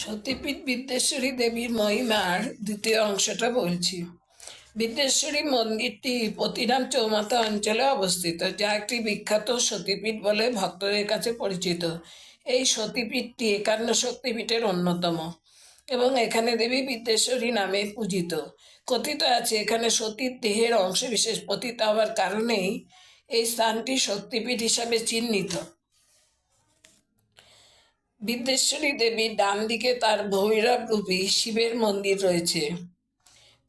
সতীপীঠ বিদ্যেশ্বরী দেবীর মহিমার দ্বিতীয় অংশটা বলছি। বিদ্যেশ্বরী মন্দিরটি পতিরাম চৌমাথা অঞ্চলে অবস্থিত, যা একটি বিখ্যাত সতীপীঠ বলে ভক্তদের কাছে পরিচিত। এই সতীপীঠটি 51 শক্তিপীঠের অন্যতম এবং এখানে দেবী বিদ্যেশ্বরী নামে পূজিত। কথিত আছে এখানে সতীর দেহের অংশবিশেষ পতিত হওয়ার কারণেই এই স্থানটি শক্তিপীঠ হিসাবে চিহ্নিত। বিদ্যেশ্বরী দেবীর ডান দিকে তার ভৈরব রূপী শিবের মন্দির রয়েছে।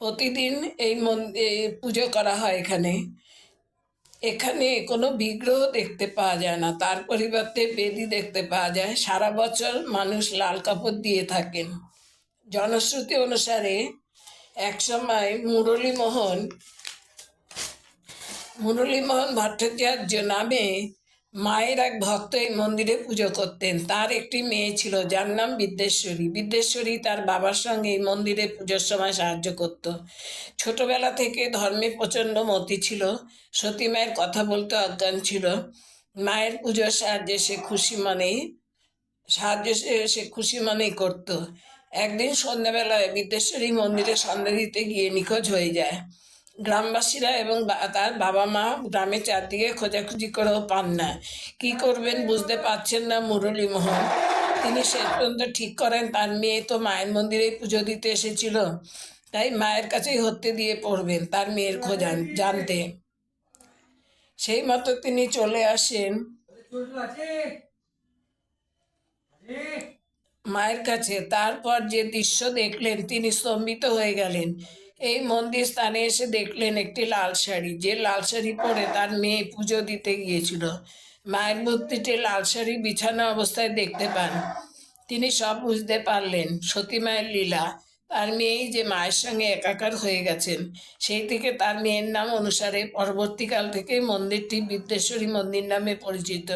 প্রতিদিন এই মন্দির পুজো করা হয়। এখানে কোনো বিগ্রহ দেখতে পাওয়া যায় না, তার পরিবর্তে বেদি দেখতে পাওয়া যায়। সারা বছর মানুষ লাল কাপড় দিয়ে থাকেন। জনশ্রুতি অনুসারে একসময় মুরলীমোহন ভট্টাচার্য নামে মায়ের এক ভক্ত এই মন্দিরে পুজো করতেন। তার একটি মেয়ে ছিল যার নাম বিদ্যেশ্বরী। বিদ্যেশ্বরী তার বাবার সঙ্গে এই মন্দিরে পুজোর সময় সাহায্য করত। ছোটবেলা থেকে ধর্মে প্রচণ্ড মতি ছিল। সতী মায়ের কথা বলতে অজ্ঞান ছিল। মায়ের পুজোর সাহায্যে সে খুশি মনেই করত। একদিন সন্ধ্যাবেলায় বিদ্যেশ্বরী মন্দিরে সন্ধ্যা দিতে গিয়ে নিখোঁজ হয়ে যায়। গ্রামবাসীরা এবং তার বাবা মা গ্রামের চারদিকে খোঁজাখুঁজি করেও পান না। কি করবেন বুঝতে পারছেন না মুরলীমোহন। তিনি শেষ পর্যন্ত ঠিক করেন তার মেয়ে তো মায়ের মন্দিরেই পুজো দিতে এসেছিল, তাই মায়ের কাছেই হত্যে দিয়ে পড়বেন তার মেয়ের খোঁজ জানতে। সেই মতো তিনি চলে আসেন মায়ের কাছে। তারপর যে দৃশ্য দেখলেন তিনি স্তম্ভিত হয়ে গেলেন। এই মন্দির স্থানে এসে দেখলেন একটি লাল শাড়ি, যে লাল শাড়ি পরে তার মেয়ে পুজো দিতে গিয়েছিল। মায়ের মূর্তিটি লাল শাড়ি বিছানা অবস্থায় দেখতে পান। তিনি সব বুঝতে পারলেন সতী মায়ের লীলা। তার মেয়েই যে মায়ের সঙ্গে একাকার হয়ে গেছেন। সেই থেকে তার মেয়ের নাম অনুসারে পরবর্তীকাল থেকে মন্দিরটি বিদ্যেশ্বরী মন্দির নামে পরিচিত।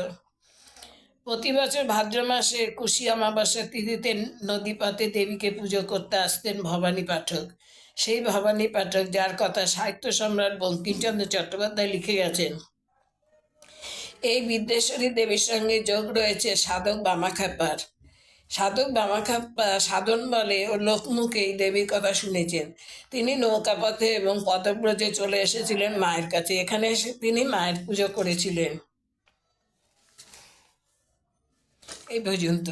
প্রতি বছর ভাদ্র মাসে কুশি অমাবস্যা তিথিতে নদীপথে দেবীকে পুজো করতে আসতেন ভবানী পাঠক। সেই ভবানী পাঠক, যার কথা সাহিত্য সম্রাট বঙ্কিমচন্দ্র চট্টোপাধ্যায় লিখে গেছেন। এই বিদ্যেশ্বরী দেবীর সঙ্গে যোগ রয়েছে সাধক বামাখ্যাপার। সাধক বামাখ্যাপা সাধন বলে ও লোকমুখে এই দেবীর কথা শুনেছেন। তিনি নৌকাপথে এবং পদব্রজে চলে এসেছিলেন মায়ের কাছে। এখানে এসে তিনি মায়ের পুজো করেছিলেন। এই পর্যন্ত।